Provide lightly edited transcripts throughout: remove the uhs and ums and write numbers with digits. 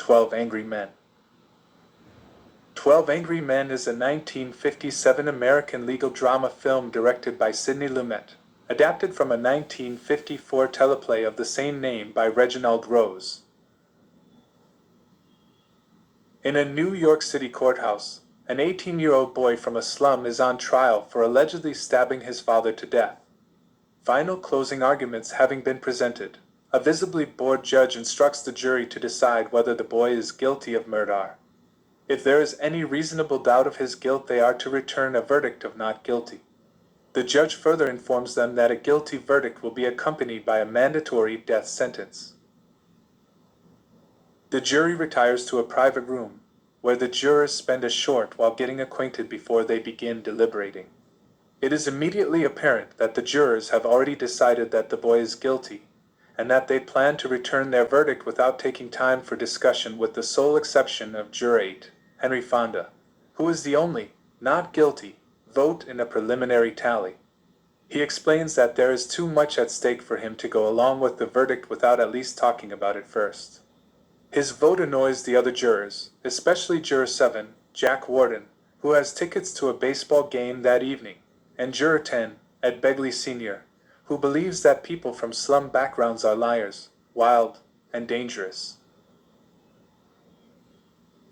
12 Angry Men. 12 Angry Men is a 1957 American legal drama film directed by Sidney Lumet, adapted from a 1954 teleplay of the same name by Reginald Rose. In a New York City courthouse, an 18-year-old boy from a slum is on trial for allegedly stabbing his father to death. Final closing arguments having been presented, a visibly bored judge instructs the jury to decide whether the boy is guilty of murder. If there is any reasonable doubt of his guilt, they are to return a verdict of not guilty. The judge further informs them that a guilty verdict will be accompanied by a mandatory death sentence. The jury retires to a private room, where the jurors spend a short while getting acquainted before they begin deliberating. It is immediately apparent that the jurors have already decided that the boy is guilty, and that they plan to return their verdict without taking time for discussion, with the sole exception of Juror 8, Henry Fonda, who is the only not guilty vote in a preliminary tally. He explains that there is too much at stake for him to go along with the verdict without at least talking about it first. His vote annoys the other jurors, especially Juror 7, Jack Warden, who has tickets to a baseball game that evening, and Juror 10, Ed Begley Sr., who believes that people from slum backgrounds are liars, wild, and dangerous.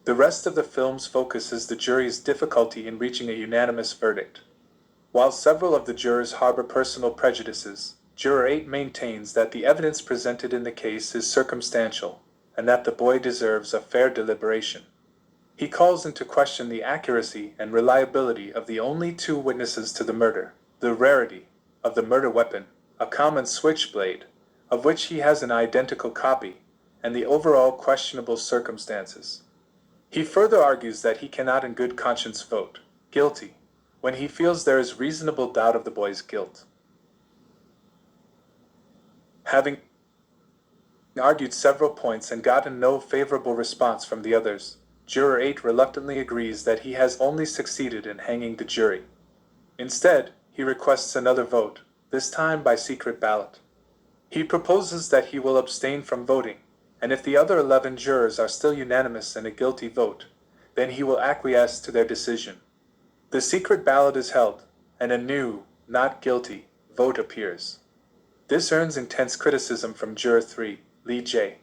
The rest of the film's focus is the jury's difficulty in reaching a unanimous verdict. While several of the jurors harbor personal prejudices, Juror 8 maintains that the evidence presented in the case is circumstantial, and that the boy deserves a fair deliberation. He calls into question the accuracy and reliability of the only two witnesses to the murder, the rarity of the murder weapon, a common switchblade, of which he has an identical copy, and the overall questionable circumstances. He further argues that he cannot in good conscience vote guilty when he feels there is reasonable doubt of the boy's guilt. Having argued several points and gotten no favorable response from the others, Juror 8 reluctantly agrees that he has only succeeded in hanging the jury. Instead, he requests another vote, this time by secret ballot. He proposes that he will abstain from voting, and if the other 11 jurors are still unanimous in a guilty vote, then he will acquiesce to their decision. The secret ballot is held, and a new, not guilty, vote appears. This earns intense criticism from Juror 3, Lee J.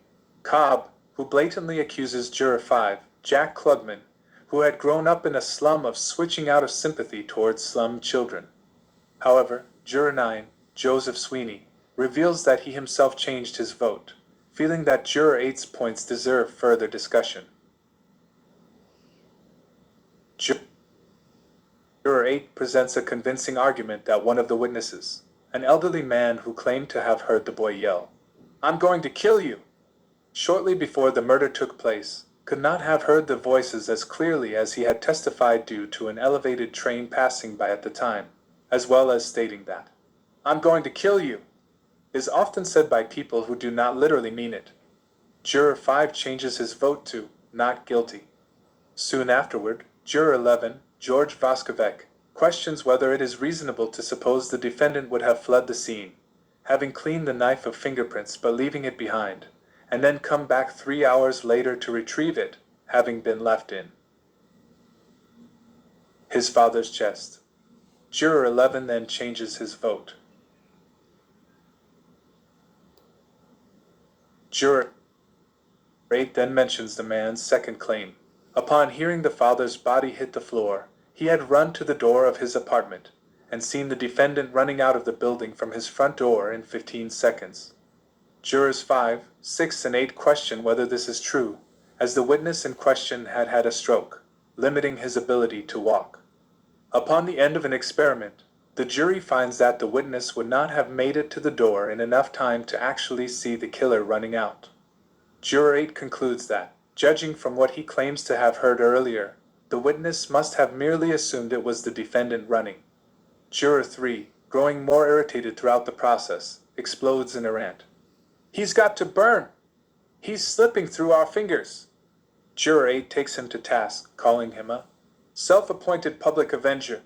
Cobb, who blatantly accuses Juror 5, Jack Klugman, who had grown up in a slum, of switching out of sympathy towards slum children. However, Juror 9, Joseph Sweeney, reveals that he himself changed his vote, feeling that Juror 8's points deserve further discussion. Juror 8 presents a convincing argument that one of the witnesses, an elderly man who claimed to have heard the boy yell, "I'm going to kill you," shortly before the murder took place, could not have heard the voices as clearly as he had testified due to an elevated train passing by at the time, as well as stating that, "I'm going to kill you," is often said by people who do not literally mean it. Juror 5 changes his vote to not guilty. Soon afterward, Juror 11, George Voskovec, questions whether it is reasonable to suppose the defendant would have fled the scene, having cleaned the knife of fingerprints but leaving it behind, and then come back 3 hours later to retrieve it, having been left in his father's chest. Juror 11 then changes his vote. Juror 8 then mentions the man's second claim. Upon hearing the father's body hit the floor, he had run to the door of his apartment and seen the defendant running out of the building from his front door in 15 seconds. Jurors 5, 6, and 8 question whether this is true, as the witness in question had had a stroke, limiting his ability to walk. Upon the end of an experiment, the jury finds that the witness would not have made it to the door in enough time to actually see the killer running out. Juror 8 concludes that, judging from what he claims to have heard earlier, the witness must have merely assumed it was the defendant running. Juror 3, growing more irritated throughout the process, explodes in a rant. "He's got to burn! He's slipping through our fingers!" Juror 8 takes him to task, calling him a self-appointed public avenger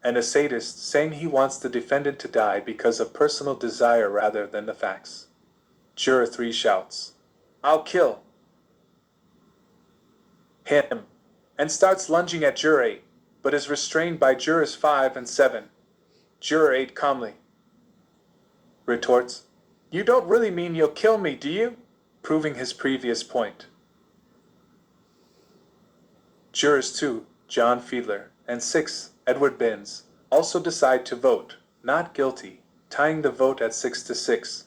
and a sadist, saying he wants the defendant to die because of personal desire rather than the facts. Juror 3 shouts, "I'll kill!" him, and starts lunging at Juror 8, but is restrained by Jurors 5 and 7. Juror 8 calmly retorts, "You don't really mean you'll kill me, do you?" proving his previous point. Jurors 2, John Fiedler, and 6, Edward Binns, also decide to vote not guilty, tying the vote at 6-6.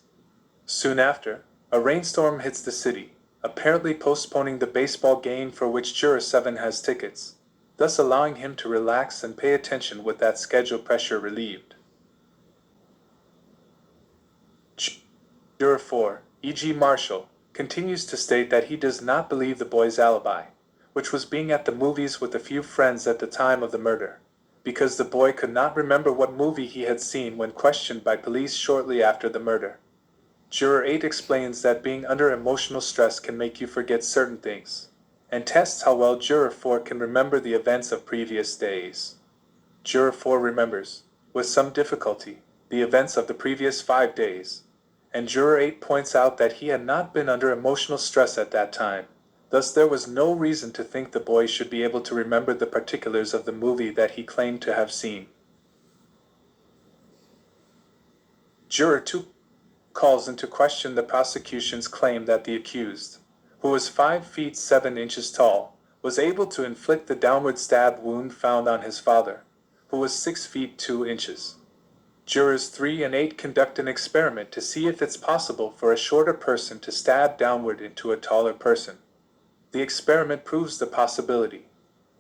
Soon after, a rainstorm hits the city, apparently postponing the baseball game for which Juror 7 has tickets, thus allowing him to relax and pay attention with that schedule pressure relieved. Juror 4, E.G. Marshall, continues to state that he does not believe the boy's alibi, which was being at the movies with a few friends at the time of the murder, because the boy could not remember what movie he had seen when questioned by police shortly after the murder. Juror 8 explains that being under emotional stress can make you forget certain things, and tests how well Juror 4 can remember the events of previous days. Juror 4 remembers, with some difficulty, the events of the previous 5 days, and Juror 8 points out that he had not been under emotional stress at that time. Thus there was no reason to think the boy should be able to remember the particulars of the movie that he claimed to have seen. Juror 2 calls into question the prosecution's claim that the accused, who was 5 feet 7 inches tall, was able to inflict the downward stab wound found on his father, who was 6 feet 2 inches. Jurors 3 and 8 conduct an experiment to see if it's possible for a shorter person to stab downward into a taller person. The experiment proves the possibility,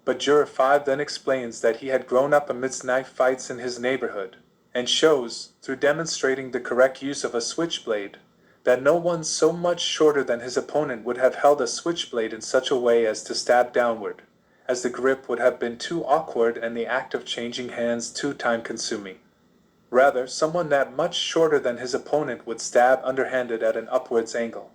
but Juror 5 then explains that he had grown up amidst knife fights in his neighborhood, and shows, through demonstrating the correct use of a switchblade, that no one so much shorter than his opponent would have held a switchblade in such a way as to stab downward, as the grip would have been too awkward and the act of changing hands too time-consuming. Rather, someone that much shorter than his opponent would stab underhanded at an upwards angle.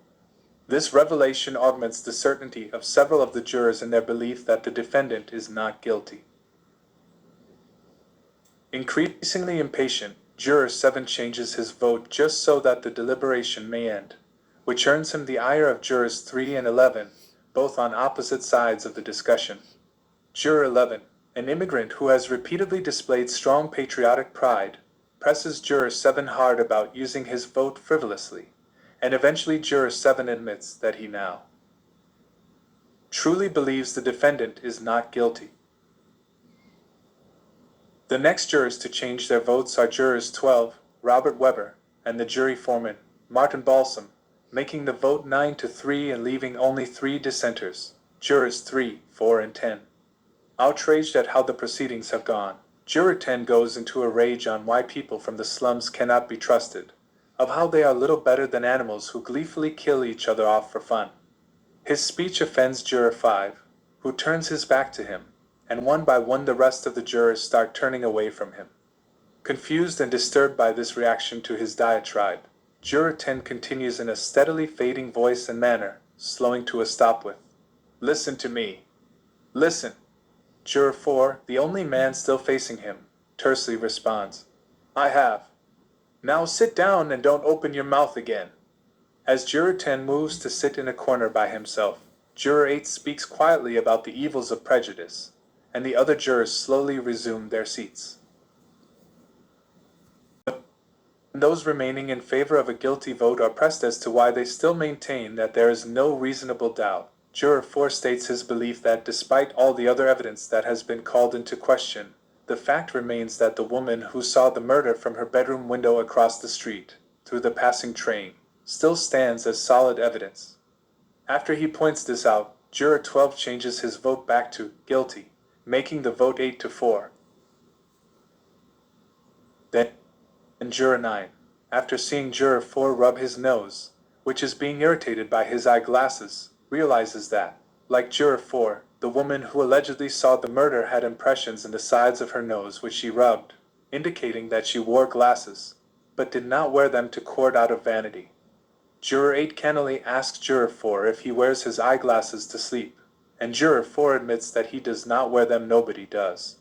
This revelation augments the certainty of several of the jurors in their belief that the defendant is not guilty. Increasingly impatient, Juror 7 changes his vote just so that the deliberation may end, which earns him the ire of Jurors 3 and 11, both on opposite sides of the discussion. Juror 11, an immigrant who has repeatedly displayed strong patriotic pride, presses Juror 7 hard about using his vote frivolously, and eventually Juror 7 admits that he now truly believes the defendant is not guilty. The next jurors to change their votes are Jurors 12, Robert Weber, and the jury foreman, Martin Balsam, making the vote 9-3 and leaving only 3 dissenters, Jurors 3, 4, and 10. Outraged at how the proceedings have gone, Juror 10 goes into a rage on why people from the slums cannot be trusted, of how they are little better than animals who gleefully kill each other off for fun. His speech offends Juror 5, who turns his back to him, and one by one the rest of the jurors start turning away from him. Confused and disturbed by this reaction to his diatribe, Juror 10 continues in a steadily fading voice and manner, slowing to a stop with, "Listen to me. Listen." Juror 4, the only man still facing him, tersely responds, "I have. Now sit down and don't open your mouth again." As Juror 10 moves to sit in a corner by himself, Juror 8 speaks quietly about the evils of prejudice, and the other jurors slowly resume their seats. Those remaining in favor of a guilty vote are pressed as to why they still maintain that there is no reasonable doubt. Juror 4 states his belief that despite all the other evidence that has been called into question, the fact remains that the woman who saw the murder from her bedroom window across the street, through the passing train, still stands as solid evidence. After he points this out, Juror 12 changes his vote back to guilty, making the vote 8-4. Then Juror 9, after seeing Juror 4 rub his nose, which is being irritated by his eyeglasses, realizes that, like Juror 4, the woman who allegedly saw the murder had impressions in the sides of her nose which she rubbed, indicating that she wore glasses, but did not wear them to court out of vanity. Juror 8 cannily asks Juror 4 if he wears his eyeglasses to sleep, and Juror 4 admits that he does not wear them. Nobody does.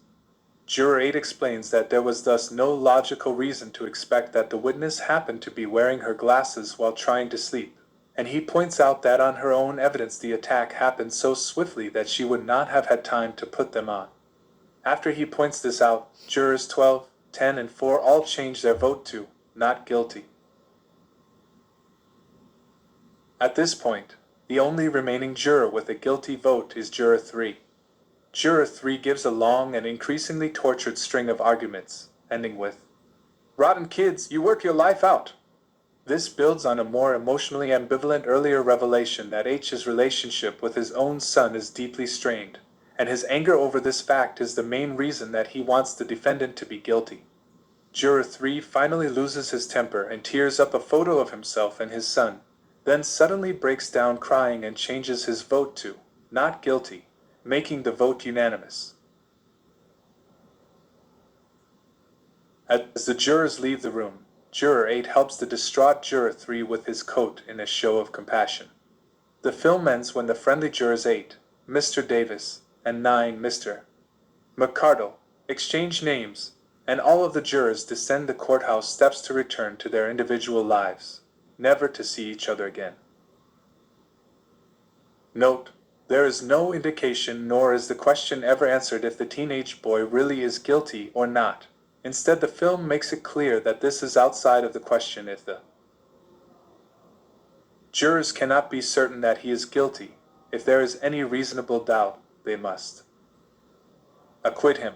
Juror 8 explains that there was thus no logical reason to expect that the witness happened to be wearing her glasses while trying to sleep, and he points out that on her own evidence the attack happened so swiftly that she would not have had time to put them on. After he points this out, jurors 12, 10, and 4 all change their vote to not guilty. At this point, the only remaining juror with a guilty vote is Juror 3. Juror 3 gives a long and increasingly tortured string of arguments, ending with, "Rotten kids, you work your life out." This builds on a more emotionally ambivalent earlier revelation that H's relationship with his own son is deeply strained, and his anger over this fact is the main reason that he wants the defendant to be guilty. Juror 3 finally loses his temper and tears up a photo of himself and his son, then suddenly breaks down crying and changes his vote to not guilty, making the vote unanimous. As the jurors leave the room, Juror 8 helps the distraught Juror 3 with his coat in a show of compassion. The film ends when the friendly jurors 8, Mr. Davis, and 9, Mr. McCardle, exchange names, and all of the jurors descend the courthouse steps to return to their individual lives, never to see each other again. Note: there is no indication nor is the question ever answered if the teenage boy really is guilty or not. Instead, the film makes it clear that this is outside of the question if the jurors cannot be certain that he is guilty. If there is any reasonable doubt, they must acquit him.